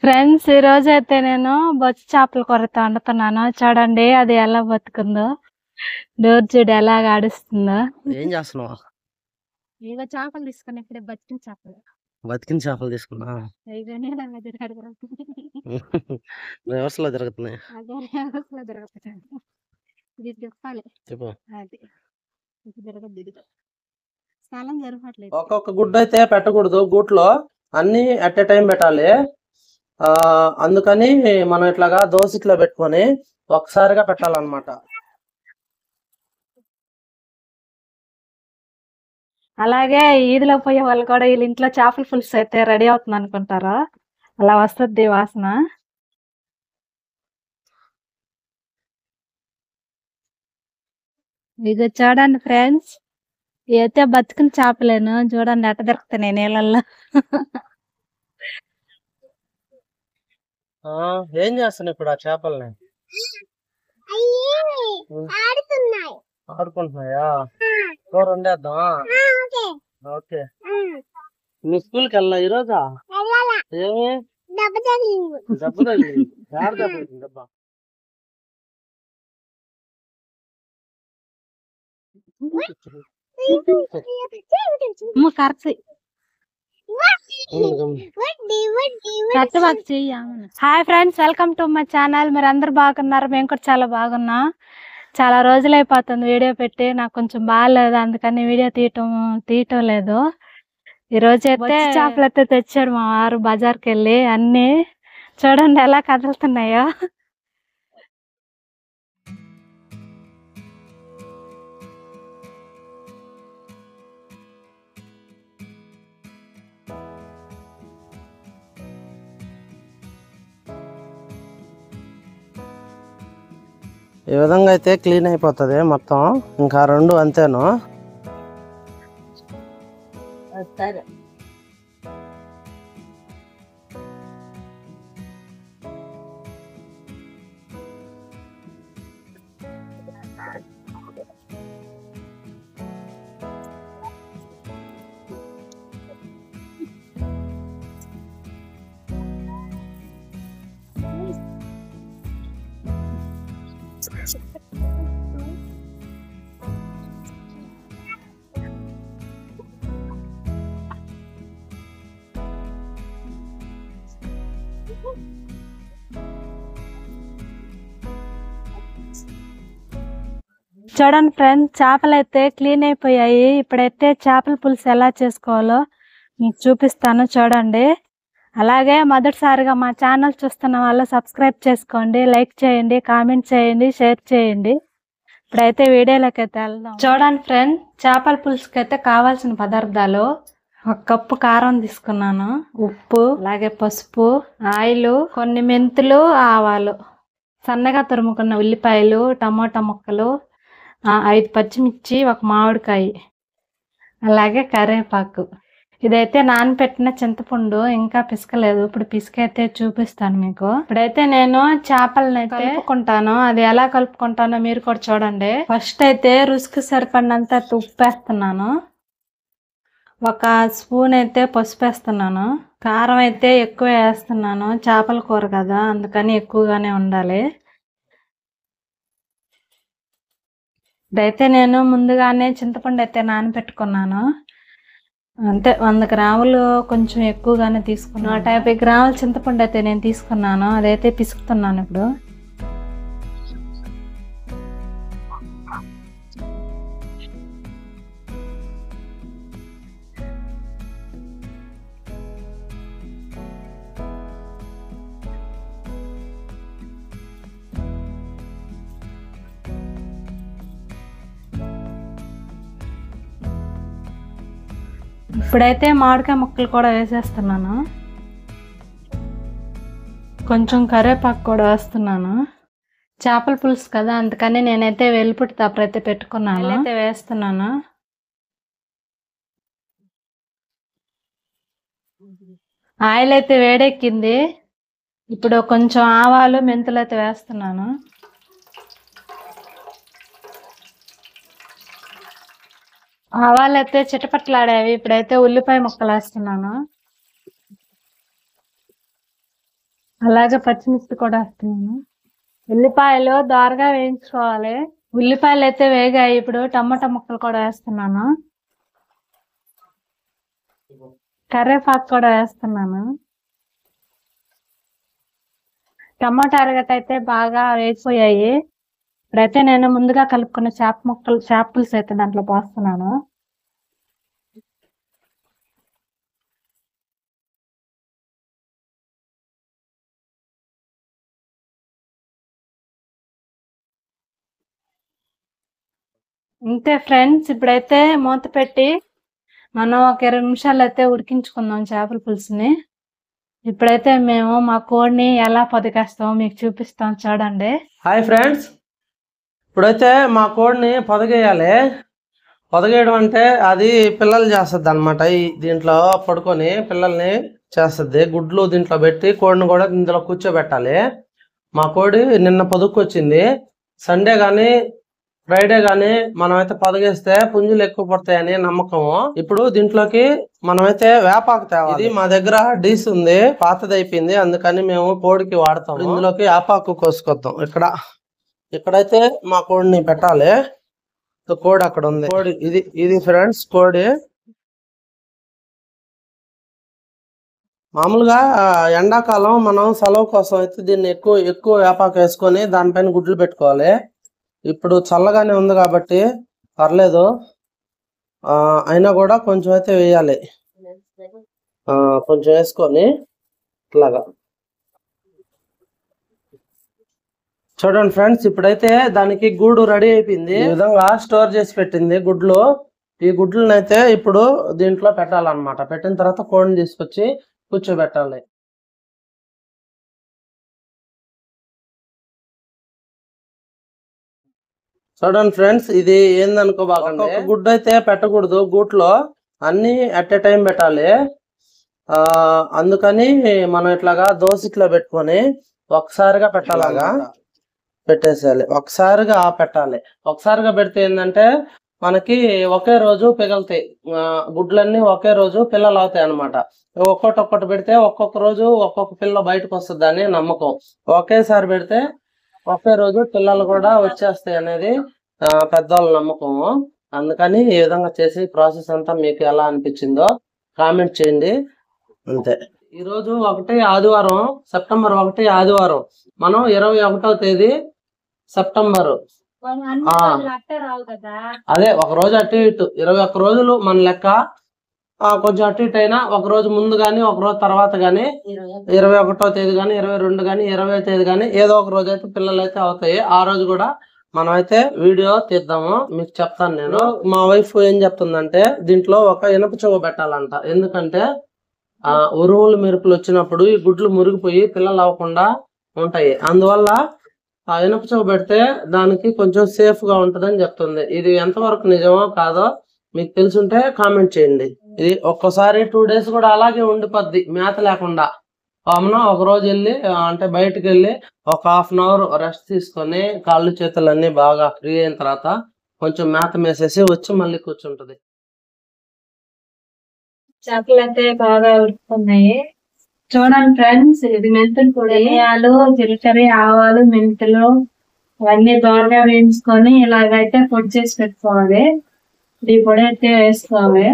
Friends, ఈ రోజైతే నేను బొచ్చు చేపల కూరతో వండుతున్నాను. చూడండి అది ఎలా బతుకుందో. డోర్ చూడు ఎలాగ ఆడిస్తుందో. ఏం చేస్తున్నావు? ఇగో చేపలు తీసుకుని ఇప్పుడే బతికిన చేపలు. బతికిన చేపలు తీసుకున్నా ఇగో నీళ్ళలో తిరగడుతున్నాయి. రివర్స్ లో తిరుగుతున్నాయి. అదే రివర్స్లో తిరుగుతున్నాయి. ఇది చెప్పాలి. చెప్పు. అది ఇది తిరగద్దు, ఇదిగో స్థలం జరగట్లేదు. ఒక్కొక్క గుడ్డు అయితే పెట్టకూడదు గూట్లో, అన్ని అట్ ఎ టైం పెట్టాలి. అందుకని మనం ఇట్లాగా దోసిట్లో పెట్టుకొని ఒకసారిగా పెట్టాలన్నమాట. అలాగే ఈదిలో పోయే వాళ్ళు కూడా వీళ్ళ ఇంట్లో చేపల పులుసు అయితే రెడీ అవుతుంది అనుకుంటారా? అలా వస్తుంది వాసన. ఇక చూడండి ఫ్రెండ్స్, అయితే బతుకుని చేపలేను. చూడండి ఎట్ట దొరుకుతున్నాయి నీళ్ళల్లో. ఏం చేస్తున్నావు ఇప్పుడు ఆ చేపల్ని? ఆడుకుంటున్నాయా? కూర వండేద్దామా? ఓకే. మీ స్కూల్కి వెళ్ళా ఈరోజా? ఏమి దెబ్బ తగిలింది? ఎవరు దెబ్బ తగిలింది? దెబ్బ correct. Hi friends, welcome to my channel. మీరు అందరు బాగున్నారు? మేము కూడా చాలా బాగున్నాం. చాలా రోజులు అయిపోతుంది వీడియో పెట్టి. నాకు కొంచెం బాగాలేదు, అందుకని వీడియో తీయటం లేదు. ఈ రోజు అయితే చేపలు అయితే తెచ్చాడు మా వారు బజార్కి వెళ్ళి. అన్ని చూడండి ఎలా కదులుతున్నాయో. ఈ విధంగా అయితే క్లీన్ అయిపోతుంది మొత్తం. ఇంకా రెండు అంతేను. సరే, చూడండి ఫ్రెండ్స్, చేపలు అయితే క్లీన్ అయిపోయాయి. ఇప్పుడైతే చేపల పులుసు ఎలా చేసుకోవాలో మీకు చూపిస్తాను, చూడండి. అలాగే మొదటిసారిగా మా ఛానల్ చూస్తున్న వాళ్ళు సబ్స్క్రైబ్ చేసుకోండి, లైక్ చేయండి, కామెంట్ చేయండి, షేర్ చేయండి. ఇప్పుడైతే వీడియోలోకి అయితే వెళ్దాం. చూడండి ఫ్రెండ్స్, చేపల పులుసుకి అయితే కావాల్సిన పదార్థాలు: 1 కప్పు కారం తీసుకున్నాను, ఉప్పు, అలాగే పసుపు, ఆయిల్, కొన్ని మెంతులు, ఆవాలు, సన్నగా తురుముకున్న ఉల్లిపాయలు, టమోటా ముక్కలు, 5 పచ్చిమిర్చి, 1 మామిడికాయ, అలాగే కరివేపాకు. ఇదైతే నానబెట్టిన చింతపండు, ఇంకా పిసకలేదు. ఇప్పుడు పిసికైతే చూపిస్తాను మీకు. ఇప్పుడైతే నేను చేపలను అయితే కలుపుకుంటాను. అది ఎలా కలుపుకుంటానో మీరు కూడా చూడండి. ఫస్ట్ అయితే రుచికి సరిపడినంత ఉప్పు వేస్తున్నాను, 1 స్పూన్ అయితే పసుపు వేస్తున్నాను, కారం అయితే ఎక్కువ వేస్తున్నాను. చేపల కూర కదా, అందుకని ఎక్కువగానే ఉండాలి. ఇదైతే నేను ముందుగానే చింతపండు అయితే నానబెట్టుకున్నాను. అంటే 100 గ్రాములు కొంచెం ఎక్కువగానే తీసుకున్నాను. 150 గ్రాముల చింతపండు అయితే నేను తీసుకున్నాను. అదైతే పిసుకుతున్నాను ఇప్పుడు. ఇప్పుడైతే మామిడికాయ ముక్కలు కూడా వేసేస్తున్నాను, కొంచెం కరివేపాకు కూడా వేస్తున్నాను. చేపల పులుసు కదా, అందుకని నేనైతే వెల్లుల్లి తాపర్ అయితే పెట్టుకున్నాను, అయితే వేస్తున్నాను. ఆయిల్ అయితే వేడెక్కింది. ఇప్పుడు కొంచెం ఆవాలు, మెంతులు అయితే వేస్తున్నాను. ఆవాలు అయితే చిటపట్లాడేవి. ఇప్పుడైతే ఉల్లిపాయ ముక్కలు వేస్తున్నాను. అలాగే పచ్చిమిర్చి కూడా వేస్తున్నాను. ఉల్లిపాయలు దోరగా వేయించుకోవాలి. ఉల్లిపాయలు అయితే వేగాయి. ఇప్పుడు టమాటా ముక్కలు కూడా వేస్తున్నాను. కరివేపాకు కూడా వేస్తున్నాను. టమాటా అరగట అయితే బాగా వేగిపోయాయి. ఇప్పుడైతే నేను ముందుగా కలుపుకున్న చేప పులుసు అయితే దాంట్లో పోస్తున్నాను. అంతే ఫ్రెండ్స్, ఇప్పుడైతే మూత పెట్టి మనం ఒక 20 నిమిషాలు అయితే ఉడికించుకుందాం చేపల పులుసుని. ఇప్పుడైతే మేము మా కోడిని ఎలా పొదిగేస్తామో మీకు చూపిస్తాం, చూడండి. హాయ్ ఫ్రెండ్స్, ఇప్పుడైతే మా కోడిని పొదగేయాలి. పొదగేయడం అంటే అది పిల్లలు చేస్తుంది అనమాట. దీంట్లో పడుకొని పిల్లల్ని చేస్తుంది. గుడ్లు దీంట్లో పెట్టి కోడిని కూడా ఇందులో కూర్చోబెట్టాలి. మా కోడి నిన్న పొదుక్కొచ్చింది. సండే కానీ ఫ్రైడే గానీ మనమైతే పొదగేస్తే పుంజులు ఎక్కువ పడతాయని నమ్మకము. ఇప్పుడు దీంట్లోకి మనమైతే వేపాకు తేవాలి. ఇది మా దగ్గర డీస్ ఉంది, పాతది అయిపోయింది, అందుకని మేము కోడికి వాడతాం. ఇందులోకి వేపాకు కోసుకొద్దాం. ఇక్కడైతే మా కోడిని పెట్టాలి. కోడి అక్కడ ఉంది. కోడి ఇది ఫ్రెండ్స్ కోడి. మామూలుగా ఎండాకాలం మనం సెలవు కోసం అయితే దీన్ని ఎక్కువ వేపాకు వేసుకొని దానిపైన గుడ్లు పెట్టుకోవాలి. ఇప్పుడు చల్లగానే ఉంది కాబట్టి పర్లేదు, అయినా కూడా కొంచెం అయితే వేయాలి. కొంచెం వేసుకొని ఇట్లాగా చూడండి ఫ్రెండ్స్. ఇప్పుడైతే దానికి గూడు రెడీ అయిపోయింది. ఈ విధంగా స్టోర్ చేసి పెట్టింది గుడ్లు. ఈ గుడ్లను అయితే ఇప్పుడు దీంట్లో పెట్టాలన్నమాట. పెట్టిన తర్వాత కోడిని తీసుకొచ్చి కూర్చోబెట్టాలి. చూడండి ఫ్రెండ్స్, ఇది ఏందనుకోబాకండి. ఒక గుడ్డు అయితే పెట్టకూడదు గూట్లో, అన్ని అట్ ఏ టైం పెట్టాలి. అందుకని మనం ఇట్లాగా దోసిట్లో పెట్టుకొని ఒకసారిగా పెట్టాలాగా పెట్టేసేయాలి. ఒకసారిగా పెట్టాలి. ఒకసారిగా పెడితే ఏంటంటే మనకి ఒకే రోజు పిగలుతాయి. గుడ్లన్నీ ఒకే రోజు పిల్లలు అవుతాయి అనమాట. ఒక్కొక్కటి పెడితే ఒక్కొక్క రోజు ఒక్కొక్క పిల్ల బయటకు వస్తుంది అని నమ్మకం. ఒకేసారి పెడితే ఒకే రోజు పిల్లలు కూడా వచ్చేస్తాయి అనేది పెద్దవాళ్ళ నమ్మకము. అందుకని ఈ విధంగా చేసి ప్రాసెస్ అంతా మీకు ఎలా అనిపించిందో కామెంట్ చేయండి. అంతే. ఈరోజు 1 ఆదివారం, సెప్టెంబర్ 1 ఆదివారం. మనం 21వ తేదీ సెప్టెంబర్. అదే ఒక రోజు అటు ఇటు 21 రోజులు మన లెక్క. కొంచెం అటు ఇటు అయినా ఒక రోజు ముందు గానీ ఒక రోజు తర్వాత గానీ 21వ తేదీ గానీ 22 గానీ 20వ తేదీ గానీ ఏదో ఒక రోజు అయితే పిల్లలు అయితే అవుతాయి. ఆ రోజు కూడా మనం అయితే వీడియో తీద్దాము. మీకు చెప్తాను నేను. మా వైఫ్ ఏం చెప్తుందంటే దీంట్లో ఒక ఇనప చెవు పెట్టాలంట. ఎందుకంటే ఉరువులు మెరుపులు వచ్చినప్పుడు ఈ గుడ్లు మురిగిపోయి పిల్లలు అవ్వకుండా ఉంటాయి. అందువల్ల ఆ ఇనప చెవు పెడితే దానికి కొంచెం సేఫ్ గా ఉంటదని చెప్తుంది. ఇది ఎంతవరకు నిజమో కాదో మీకు తెలుసుంటే కామెంట్ చేయండి. ఇది ఒక్కసారి 2 days కూడా అలాగే ఉండిపోద్ది మేత లేకుండా. మనం ఒక రోజు వెళ్ళి అంటే బయటకు వెళ్ళి ఒక 1/2 hour రెస్ట్ తీసుకొని కాళ్ళు చేతులు అన్ని బాగా ఫ్రీ అయిన తర్వాత కొంచెం మేత మేసేసి వచ్చి మళ్ళీ కూర్చుంటది. చేపలు అయితే బాగా ఉడుకుతున్నాయి. చూడండి ఫ్రెండ్స్, ఇది మెంతులు పొడి, ధనియాలు, జీలకర్ర, ఆవాలు, మెంతులు ఇవన్నీ దోరగా వేయించుకొని ఇలాగైతే పొడి చేసి పెట్టుకోవాలి. ఈ పొడి అయితే వేసుకోవాలి.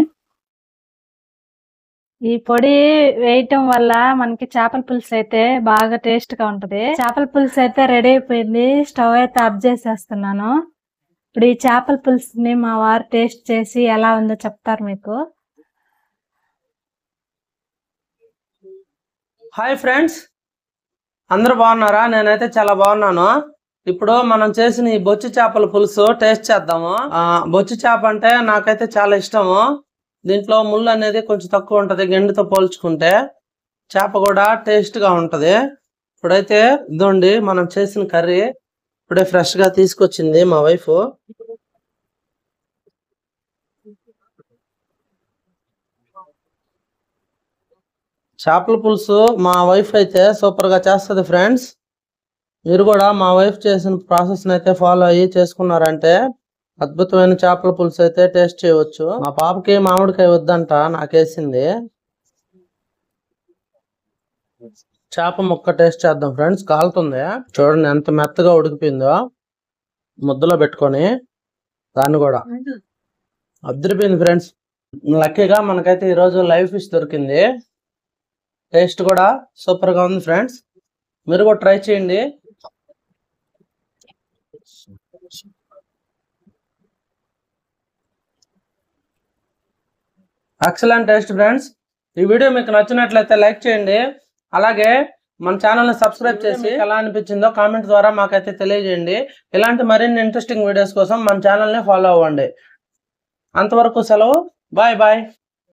ఈ పొడి వేయటం వల్ల మనకి చేపల పులుసు అయితే బాగా టేస్ట్ గా ఉంటది. చేపల పులుసు అయితే రెడీ అయిపోయింది. స్టవ్ అయితే ఆఫ్ చేసేస్తున్నాను. ఇప్పుడు ఈ చేపల పులుసుని మా వారు టేస్ట్ చేసి ఎలా ఉందో చెప్తారు మీకు. హాయ్ ఫ్రెండ్స్, అందరూ బాగున్నారా? నేనైతే చాలా బాగున్నాను. ఇప్పుడు మనం చేసిన ఈ బొచ్చు చేపల పులుసు టేస్ట్ చేద్దాము. బొచ్చు చేప అంటే నాకైతే చాలా ఇష్టము. దీంట్లో ముళ్ళు అనేది కొంచెం తక్కువ ఉంటది గెండితో పోల్చుకుంటే. చేప కూడా టేస్ట్ గా ఉంటది. ఇప్పుడైతే ఇదండి మనం చేసిన కర్రీ ఇప్పుడే ఫ్రెష్ గా తీసుకొచ్చింది మా వైఫ్. చేపల పులుసు మా వైఫ్ అయితే సూపర్ గా చేస్తుంది ఫ్రెండ్స్. మీరు కూడా మా వైఫ్ చేసిన ప్రాసెస్ అయితే ఫాలో అయ్యి చేసుకున్నారంటే అద్భుతమైన చేపల పులుసు అయితే టేస్ట్ చేయవచ్చు. మా పాపకి మామిడికాయ వద్దంట, నాకేసింది. చేప ముక్క టేస్ట్ చేద్దాం ఫ్రెండ్స్. కాలుతుంది చూడండి ఎంత మెత్తగా ఉడికిపోయిందో. ముద్దలో పెట్టుకొని దాన్ని కూడా అద్దరిపోయింది ఫ్రెండ్స్. లక్కీగా మనకైతే ఈరోజు లైవ్ ఫిష్ దొరికింది. టేస్ట్ కూడా సూపర్ గా ఉంది ఫ్రెండ్స్. మీరు కూడా ట్రై చేయండి. Excellent taste friends. ఈ వీడియో మీకు నచ్చినట్లయితే లైక్ చేయండి. అలాగే మన ఛానల్ని సబ్స్క్రైబ్ చేసి ఎలా అనిపించిందో కామెంట్ ద్వారా మాకైతే తెలియజేయండి. ఇలాంటి మరిన్ని ఇంట్రెస్టింగ్ వీడియోస్ కోసం మన ఛానల్ని ఫాలో అవ్వండి. అంతవరకు సెలవు. Bye bye.